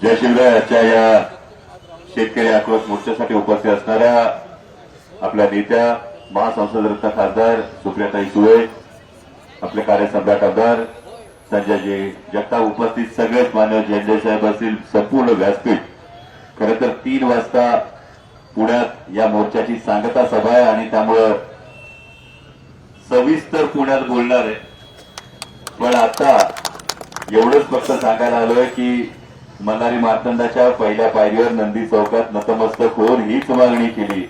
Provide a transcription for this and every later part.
जय शिवरायाच्या या शेतकरी आक्रोश मोर्चासाठी उपस्थित असणाऱ्या आपल्या नेत्या महासंसद रत्न खासदार सुप्रियाताई सुळे, आपले कार्यसम्राट आमदार संजयजी जगताप, उपस्थित सगळेच मान्य झेंडे साहेब असतील, संपूर्ण व्यासपीठ. खरं तर 3 वाजता पुण्यात या मोर्चाची सांगता सभा आहे आणि त्यामुळं सविस्तर पुण्यात बोलणार आहे. पण आता एवढंच फक्त सांगायला आलोय की मल्हारी मार्तंडाच्या पहिल्या पायरीवर नंदी चौकात नतमस्तक होऊन हीच मागणी केली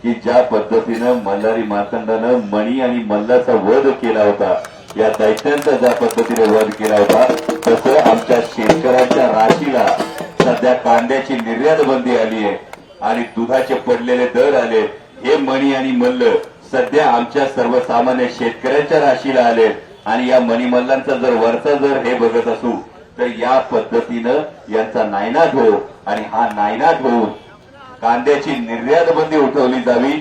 की ज्या पद्धतीनं मल्हारी मार्तंडानं मणी आणि मल्लाचा वध केला होता, या दैत्यांचा ज्या पद्धतीने वध केला होता, तसं आमच्या शेतकऱ्यांच्या राशीला सध्या कांद्याची निर्यात बंदी आली आहे आणि दुधाचे पडलेले दर आले. हे मणी आणि मल्ल सध्या आमच्या सर्वसामान्य शेतकऱ्यांच्या राशीला आले आणि या मणिमल्लांचा जर वरचा जर हे बघत असू तर या पद्धतीनं यांचा नायनाट हो आणि हा नायनाट होऊन कांद्याची निर्यात बंदी उठवली जावी.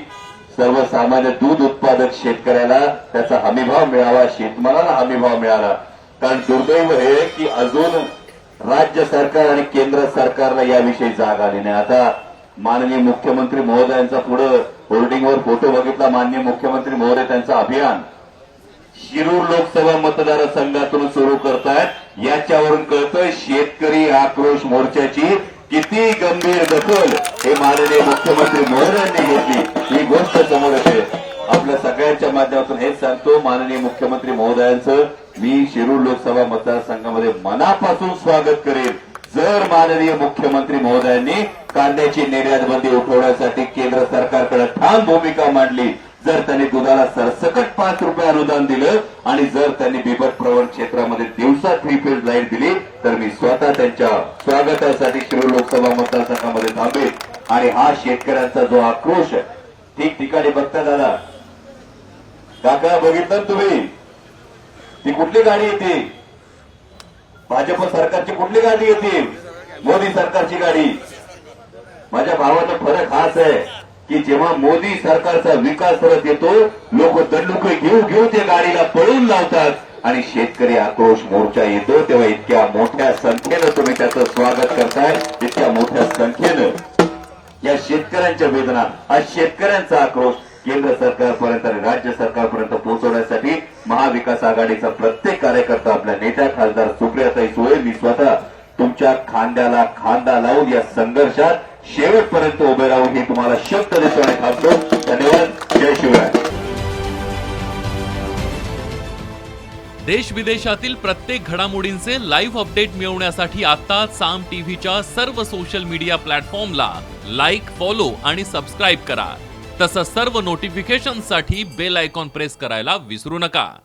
सर्वसामान्य दूध उत्पादक शेतकऱ्याला त्याचा हमीभाव मिळावा, शेतमालाला हमीभाव मिळाला. कारण दुर्दैव हे की अजून राज्य सरकार आणि केंद्र सरकारला याविषयी जाग आली नाही. आता माननीय मुख्यमंत्री महोदयांचा पुढे होर्डिंगवर फोटो बघितला, माननीय मुख्यमंत्री महोदय त्यांचं अभियान शिरूर लोकसभा मतदारसंघातून सुरू करतायत. याच्यावरून कळतंय शेतकरी आक्रोश मोर्चाची किती गंभीर दखल हे माननीय मुख्यमंत्री महोदयांनी घेतली, ही गोष्ट समोर येते. आपल्या सगळ्यांच्या माध्यमातून हेच सांगतो, माननीय मुख्यमंत्री महोदयांचं मी शिरूर लोकसभा मतदारसंघामध्ये मनापासून स्वागत करेन जर माननीय मुख्यमंत्री महोदयांनी कांद्याची निर्यात बंदी उठवण्यासाठी केंद्र सरकारकडे ठाम भूमिका मांडली, जर त्यांनी दुधाला सरसकट 5 रुपये अनुदान दिलं आणि जर त्यांनी बिबट प्रवण क्षेत्रामध्ये दिवसा 3 फेज लाईट दिली, तर मी स्वतः त्यांच्या स्वागतासाठी शिरूर लोकसभा मतदारसंघामध्ये थांबेन. आणि हा शेतकऱ्यांचा जो आक्रोश ठिकठिकाणी बघता दादा काका, बघितलं तुम्ही ती कुठली गाडी येते, भाजप सरकारची कुठली गाडी येते, मोदी सरकारची गाडी. माझ्या भावाचा फरक हाच आहे की जेव्हा मोदी सरकारचा विकास करत येतो, लोक दंडुके घेऊ घेऊ त्या गाडीला पळून लावतात आणि शेतकरी आक्रोश मोर्चा येतो तेव्हा इतक्या मोठ्या संख्येनं तुम्ही त्याचं स्वागत करताय. इतक्या मोठ्या संख्येनं या शेतकऱ्यांच्या वेदना, हा शेतकऱ्यांचा आक्रोश केंद्र सरकारपर्यंत आणि राज्य सरकारपर्यंत पोहोचवण्यासाठी महाविकास आघाडीचा प्रत्येक कार्यकर्ता, आपल्या नेत्या खासदार सुप्रियाताई सुळे, मी स्वतः तुमच्या खांद्याला खांदा लावून या संघर्षात शेवटपर्यंत उभे राहून हे तुम्हाला शब्द देतो आणि थांबतो. धन्यवाद. जय शिवराय. देश विदेशातील प्रत्येक घडामोडींचे लाईव्ह अपडेट मिळवण्यासाठी आता साम टीव्हीच्या सर्व सोशल मीडिया प्लॅटफॉर्मला लाईक, फॉलो आणि सबस्क्राईब करा. तसंच सर्व नोटिफिकेशनसाठी बेल आयकॉन प्रेस करायला विसरू नका.